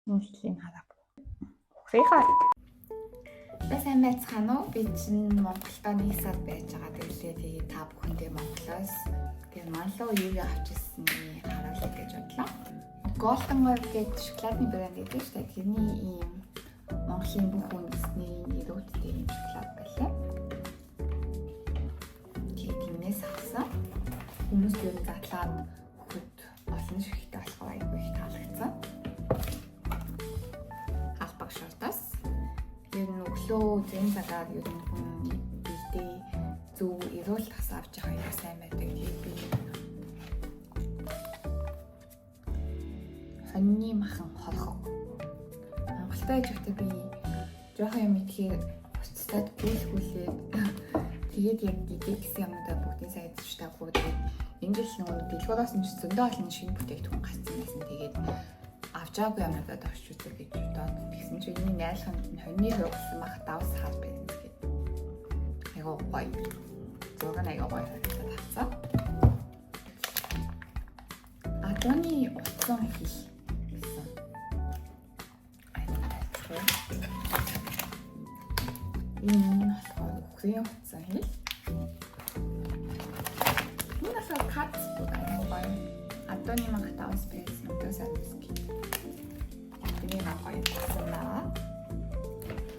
Нийтлийн хараг. Ухрыхаа. Сайн байцгаана уу? Би чинь Монголдо нэг сар байж байгаа. Тэгээд та бүхэндээ Монголоос тэгээд манлуу юу авч ирснийг харуулъя гэж бодлоо. Golden Wave гэдэг шоколадны брэнд гэдэг шүү дээ. Тэрний ийм Монголын бүх үндэсний нэрүүдтэй ийм шоколад байлаа. Тэгээд тиймээс авсан. Хүмүүс ер нь задлаад хөхөд олон шигтэй болохоор айгүй их таалагдсан. Халбаг шортоос ер нь өглөө зэн цагаар ер нь хүн бэлдээ зөв эрүүл тас авч байгаа юм сайн байдаг. Тэгээд би хоньны махан хорхог. Монголд байж байхдаа би жоохон юм идэхээр буцтаад гүйлгүүлээ. Тэгээд яг гэдэг гэсэн юмдаа бүгдийн сайн идчихтэйгүү. Тэгээд ингээл нөгөө дэлгүүрээс нь зөндөө олон шинэ бүтээгдэхүүн гарсан байсан. Тэгээд авч байгаагүй юмудад авч үзээ гэж бодоод тэгсэн чинь энэ найлхан хоньны хургасан мах давс хаад байсан гэдэг. Айгуу гоё. Зураг нь айгуу гоё харагдаад тавцаа. Адоны утсан хэл гэсэн. Энэ болохоор Украин утсан хэл. Энэ болохоор кат айгуу гоё. Адоны мах давс байсан өдөөсөө энэ гоё санаа.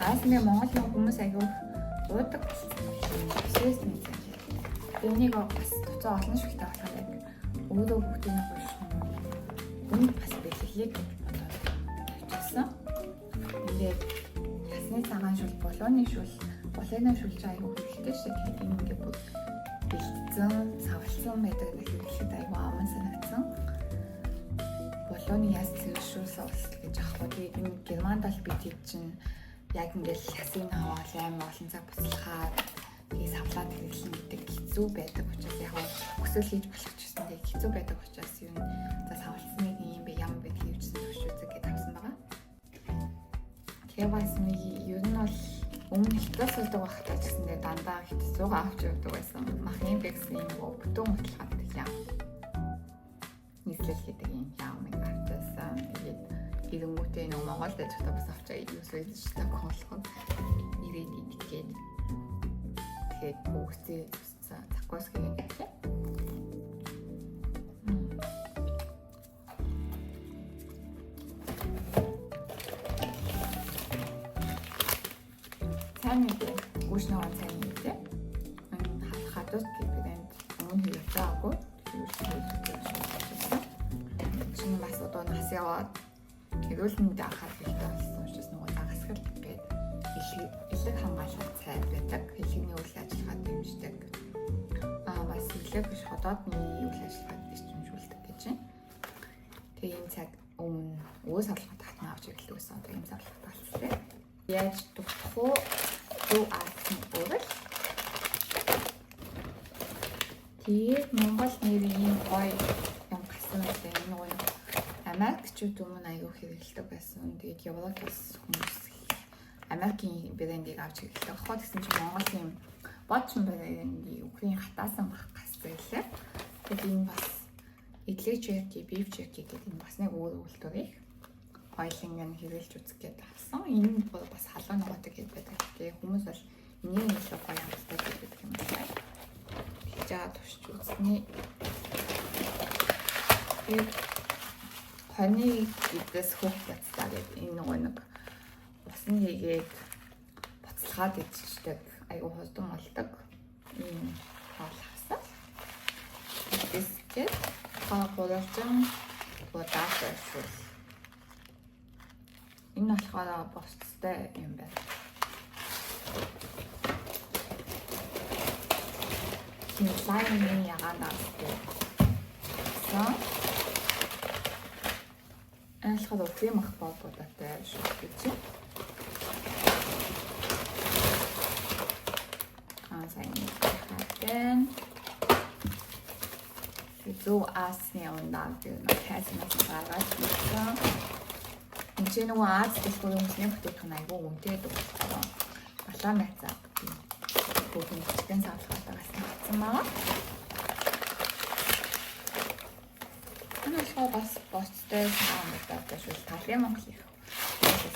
Асны Монголын хүмүүс аягүй уудаг сэс нэг. Энийг бас туцаа олон шигтэй болохоор яг өөрөө бүгдийг нь хүн бас бэлгэлээ гэж бодоод авчихсан. Тэгээд ясны цагаан шул болооны шул шулж аягүй хэрэгтэй шүү дээ. Тэгээд ингээд бүр бэлдсэн, савлсан байдаг нэг хэлэхэд аягүй аман санагдсан. Болооны яс зэрэгшүүлсэн ус гэж аахгүй. Тэгээд энэ Германд л бид хэд чинь яг ингээл ясын хаваал аим олон цаг буслахаар тэгээд савлаад хэрэглэн гэдэг хэцүү байдаг учраас яг өсөл хийж болох ч гэсэн тэгээд хэцүү байдаг учраас юу н за савлсныг юм бэ ям бэ хийвчсэн төвшөөцөг гэж авсан байгаа. Тэгээд бас нэг ер нь бол өмнө хятад суулдаг байхдаа ч гэсэн тэгээд дандаа хятадсуугаа авч явдаг байсан. Махын бэкс юм уу бүтэн утлахад ям нийслэл гэдэг юм яамыг авчихсан. Тэгээд ирэнгүүтээ нэг Монголд ажилладаг бас авчаа юусоо идчихсэн болохоор ирээд идгээд тэгээд бүгдээ тусцсан такосгийн гэдэг. Цааны гүшнээ цааны гэдэг. Хадууд гэдэг өмнө хэрэгжээгүй чинь бас одоо нас яваад эрүүлэнд анхаарал хэрэгтэй болсон учраас нөгөө загасгал гэдэг элэг хамгаалалт цай байдаг. Хэлхийний үйл ажиллагаанд дэмждэг. Бас элэг биш хотоодны үйл ажиллагаанд дэмжүүлдэг гэж байна. Тэгээ энэ цаг өмнө өөс авлага татна авч ирлээ гэсэн одоо энэ авлага талтай. Яаж дутах уу? Юу аасан өөрөө. Тэгээд Монгол нэрийн гоё юм гасан гэдэг энэ гоё Америкчууд өмнө аягүй хэрэглэдэг байсан. Тэгээд Европоос хүмүүс Америкийн брэндийг авч хэрэглэдэг. Хоо гэсэн чинь Монголын бодсон брендийн Украин хатаасан бах гастай лээ. Тэгээд энэ бас эдлэг jerky, beef jerky гэдэг энэ бас нэг өөр үйлдвэрийг хоёлын хэрэглэж үзэх гээд авсан. Энэ бас халуун ногоотой гээд байдаг. Тэгээд хүмүүс бол энийг илүү гоё амттай гэдэг юм байна. Жаа тушч үзнэ. Хоньны гэдээс хөөх бацлаа гэдэг энэ нэг усан хийгээд бацлагаад идчихдэг. Айгу хурдан болдог. Энэ хоол хасаа. Бискет, хавуулжин, бодаатай шүү. Энэ болохоор босцтой юм байна. Энэ лаймын ягаанаас гэсэн. Айлхад Украин мах бободатай шүү гэж. Сайн хатэн. Зөв асны ондаг нэг хайснаас гараад ирсэн. Энд чинь нөгөө Аз дэлгүүр хүмүүсийн бүтээгдэхүүн айгүй үнэтэй дүүрсэн. Балаа мэцаа. Бүгд чикен савлгаатайгаас авсан байгаа. Энэ бас бостой саамтай шүүл талын Монгол их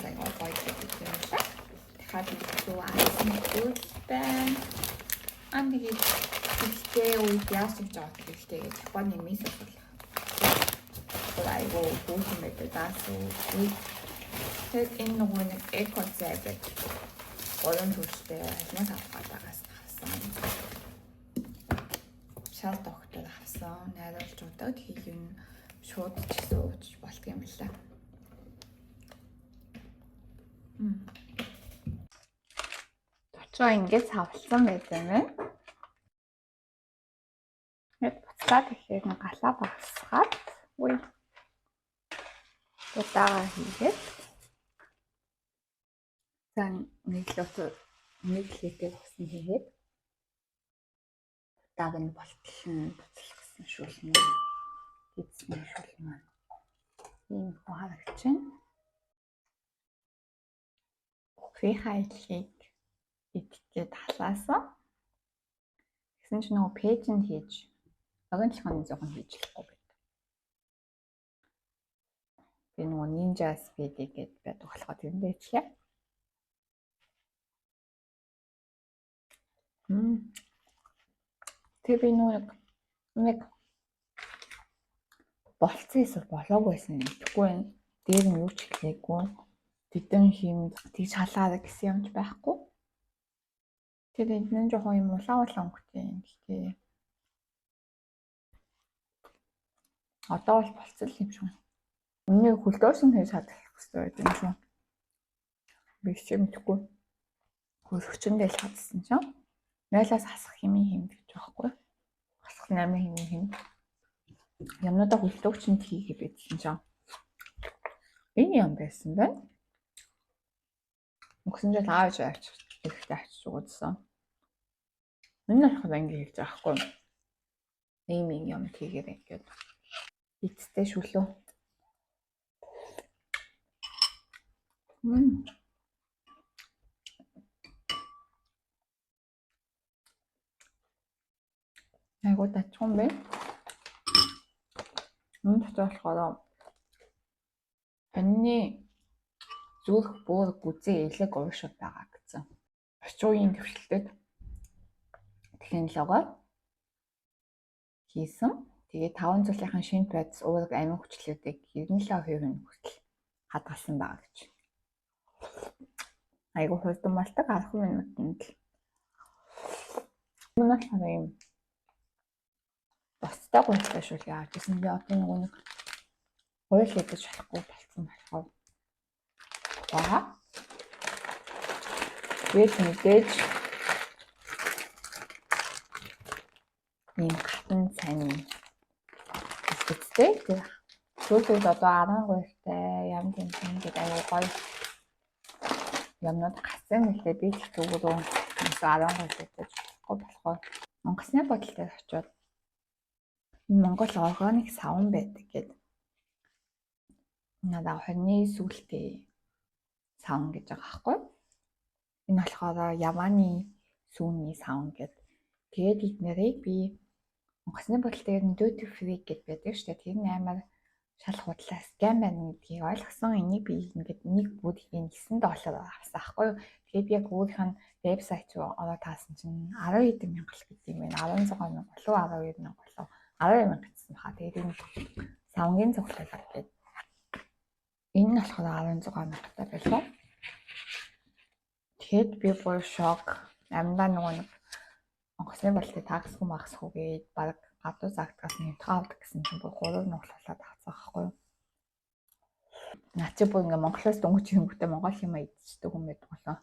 сайн гоё гэдэг юм шиг. Дахиад илүү аасан зүйл байна. Тэгээд ихтэй үед яасан гэж байгаа гэхдээ Японы мисо бол айгу бүүхэн байдаг даасан үед тэгээд энэ нөгөө нэг эко зай гэдэг олон төрөлтэй алмаз авахгаас авсан. Шал доктор авсан. Найруулж удаад хийх юм шууд ч гэсэн ууж болтго юм байна. Точоо ингэж савлсан байсан байна. Гэт буцаад ихээр нэг галаа багсгаад удаага хийгээд за нэг литр усан хийгээд удааг нь болтлон буцлах гэсэн шүүлмэ хийсэн шүүлмэ ийм харагч байна. Кофе хайлхийг идэхэд халаасан. Гэсэн чинь нөгөө пэйжэнд хийж огончлохын зохон хийж болохгүй гэдэг. Би нөгөө Ninja Speed гэдэг байдаг болохоор тэрэндээ ичлээ. Тэгээ би нэг болцсон эсвэл болоогүй байсан юм. Тэгэхгүй энэ дээр нь юу ч хэлээгүй. Тэдэн химд тийж халаад гэсэн юмч байхгүй. Тэгээд энэ нь жоохон юм улаан өнгөтэй юм. Гэхдээ одоо бол болцсон юм шиг. Үнэхээр хөлдөөсөн хийж чадах хэрэгтэй байдаг юм шиг. Би ч мэдгүй. Хөлөгчөндөө л хадсан чинь. Найлаас хасах хэмээн хэмд гэж байхгүй. Хасах 8 хэмээн хэмд. Ямнуудаа хөлдөгчөнд хийгээ бидсэн чинь. Энэ юм байсан байна. Өгсөн жил аавч эрэхтэй авчиж өгсөн. Энэ болохоор ингэ хийж байгаа хгүй. Ийм юм хийгээд ингээд эцтэй шүлөө. Айгуу дачсан бэ. Дотор болохоор анны зүрх бүр гүзээ элэг уушиг байгаа гэсэн. Очуугийн төвшлөлтөд технологиор хийсэн. Тэгээ 5 зүйлийн шинэ байц уурэг амин хүчлүүдийг 97% нь хүртэл хадгалсан байгаа гэж. Айгуу хурдан болдог 10 минутанд л. Мөн болохоор юм бостой гойтой шүү яа гэсэн би одоо нэг гойл хийж болохгүй болсон болохоор мэдээж ийм хатан цайн эцэгтэй сүүлд одоо 10 гойлтай ям гэмтэн гэдэг аюу гоё юмнууд гасан мэлээ би ч зүгээр 10 гойлтай болохгүй болохоор онгоцны бодолтой очиод энэ Монгол органик савн байдаг гэдэг. Надад хоньны сүлтэй савн гэж байгаа байхгүй. Энэ болохоор Яманы сүүний савн гэдэг. Тэгээд эднэрийг би онгоцны бодолтой duty free гэдэг байдаг шүү дээ. Тэр нь амар шал худлаа скам байна гэдгийг ойлгосон. Энийг би ингээд нэг бүдгийн $9 авсан байхгүй. Тэгээд яг өөрийнх нь вебсайт руу ороод таасан чинь 12 мянга л гэдэг юм байна. 16 мянга болов 12 мянга болов 12 мянга гэсэн хаа. Тэгээд энэ савнгийн цуглал гэдэг. Энэ нь болохоор 16 мянгатай байлаа. Тэгэхэд би бүр шок. Амдаа нэг онгоцны болтой таксгүй махсгүйгээд баг гадуу загтгаас нэмтгэ авдаг гэсэн чинь бүр 3 нуглуулаад авцгаа байхгүй. Наа чи бүр ингээ Монголоос дөнгөж хөнгөтэй Монгол юм идчихдэг юм байдаг болоо.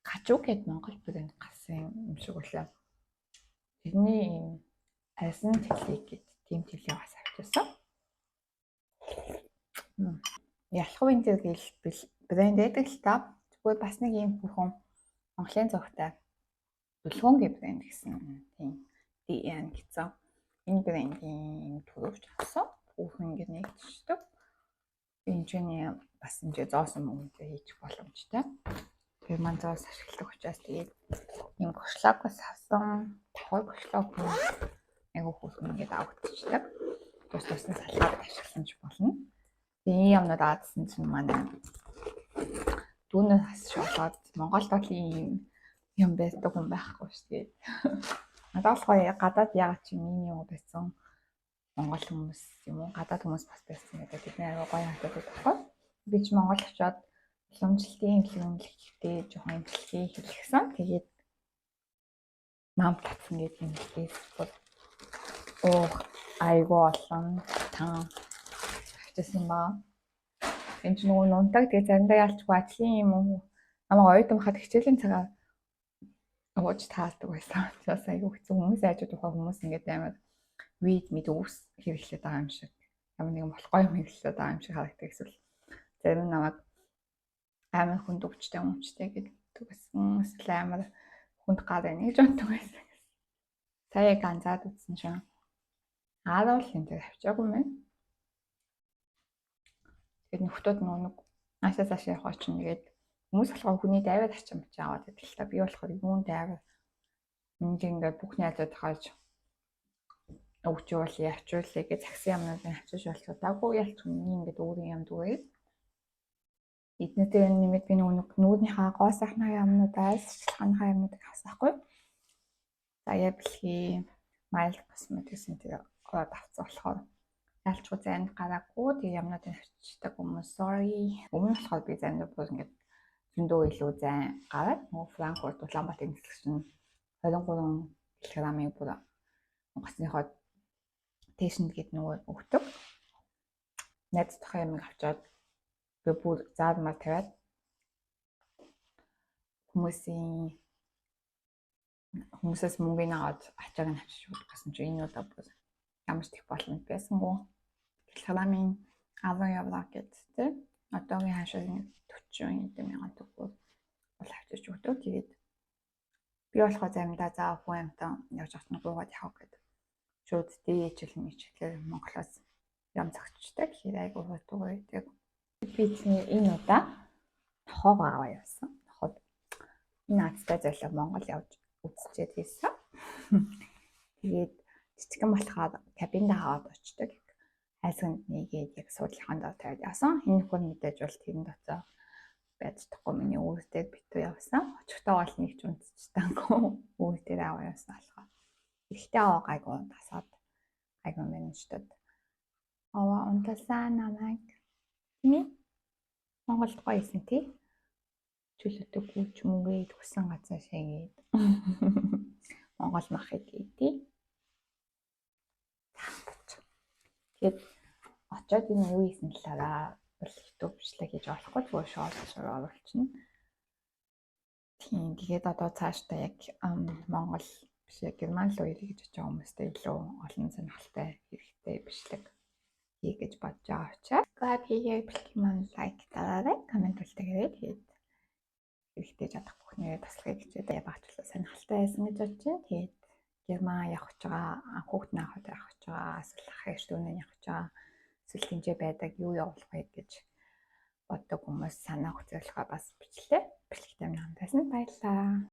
Гажуу гэд Монгол брэнд гасан юм шиг үлээ. Тэрний ийм асан телег гэдэг тийм телег бас авчихсан. Ялах үн дээр брэнд байдаг л та. Зүгээр бас нэг ийм бүхэн Монголын зөгтэй Дүлгөөнгийн брэнд гэсэн тийм DN гэсэн энэ брендийн төрөвч авсан. Бүхэн ингэ нэгдчихдэг. Энэ ч бас энэ зоосон мөнгөтэй хийчих боломжтой. Тэгээ маань зоос ашигладаг учраас тэгээд ийм гошлогоос авсан. Тохой гошлог айгу хүүхэн ингээд авагдчихдаг. Тус тусны салгаад ашигласан ч болно. Тэгээ юм даадсан чинь манай дүүнээс хасч болоод Монголд бол ийм юм байдаг хүн байхгүй шүү дээ. Надад болохоор гадаад яагаад чи ийм юм байсан Монгол хүмүүс юм уу гадаад хүмүүс бас байсан гэдэг бид нэр гоё хатад байхгүй. Би ч Монгол очоод уламжлалтын имлэгтэй жоохон имлэхий хэлсэн. Тэгээд нам татсан гэдэг юм Facebook айгуу олон тан авчихсан ба. Энд ч нөгөө нунтаг тэгээ заримдаа ялчгүй ажлын юм уу намайг оюутан хахад хичээлийн цагаар ууж таалдаг байсан. Бас айгуу хэцүү хүмүүс айжууд ухаа хүмүүс ингээд амар вид мэд өвс хэрэглээд байгаа юм шиг. Ямар нэгэн болохгүй юм хэрэглээд байгаа юм шиг харагддаг эсвэл зарим намайг амар хүнд өвчтэй гэдэг байсан. Эсвэл амар хүнд гар нэг жонтог байсан. Сая ганцаад үзсэн чинь аавал энэ дээр авчаагүй мэн. Тэгээд нөхдүүд нэг наашаас ашиг явах чинь тэгээд хүмүүс болохоор хүний дайваад ачаам чи аваад байдаг л та. Би болохоор юун дайваа ингээд бүх найзууд хааж өгчүүл явчуулъя гэж загсан юмнуудыг авчиж болж удаагүй ялч хүний ингээд өөрийн юм дүүрээ. Эднээтэй нэмээд би нэг нүүднийхээ гоо сайхны юмнуудаас шалханыхаа юмнуудыг авсан байхгүй. За яа бэлхий майл косметикс энэ ороод авсан болохоор ялчгүй зайд гараагүй тэг юмнуудыг авчиждаг хүмүүс sorry. Өмнө нь болохоор би зайд бүр ингээд зөндөө илүү зайн гараад нөгөө Франкфурт Улаанбаатар нислэгч нь 23 кг-ийн бүр гасныхоо тэшэнд гээд нөгөө өгдөг. Найз тохоо юм авчаад би бүр заадмаар тавиад хүмүүсээс мөнгөний аваад ачааг нь авчиж өгсөн чинь энэ удаа бүр ямар ч их боломж байсангүй. Килограммын 10 евро гэдэг тийм одоогийн хашаа 40 мянган төгрөг бол авчиж өгдөг. Тэгээд би болохоор заримдаа заа хүн амтан явж ахт нь гуугаад явах гэдэг. Шууд дээжл мэчлэр Монголоос ям зогчтой гэхээр айгуу хутгаа байдаг. Би энэ удаа тохоогоо аваа явсан. Тохоод энэ азтай зайлаа Монгол явж үзчихэд хийсэн. Тэгээд жижигэн болохоор кабинд хаваад очдог. Хайсганд нэгээд яг суудлаханд тавиад явсан. Энэ хүн мэдээж бол тэрэн доцоо байж чадахгүй миний өөртөө битүү явсан. Очихтаа бол нэг ч унтчихтангүй өөртөө аваа явсан болохоор. Ихтэй аваа гайгүй тасаад гайгүй менежтэд. Аваа унтасан намайг тийм Монголд гоё исэн тий. Чөлөөтэй гүйч мөнгөд хүсэн газар шигээд Монгол махыг тий. Тэгээд очоод энэ юу хийсэн талаараа бол YouTube бичлэг хийж болохгүй зүгээр шоолж оруулчихна. Тийм тэгээд одоо цаашдаа яг Монгол биш Герман руу ирэх гэж байгаа хүмүүстэй илүү олон сонирхолтой хэрэгтэй бичлэг хий гэж бодож байгаа учраас subscribe хийгээд бэлтгэн лайк дараарай, комент үлдээгээрэй. Тэгээд хэрэгтэй чадах бүхнээ таслахыг хичээдэг багчлаа сонирхолтой байсан гэж бодож байна. Тэгээд Герман явах гэж байгаа, хүүхдний авахд явах гэж байгаа, эсвэл ах ээж дүүнээ явах гэж байгаа, эсвэл тэнцээ байдаг юу явуулах вэ гэж боддог хүмүүс санаа хүчрэлгээ бас бичлээ. Бэлтгэн хамтаасан баярлалаа.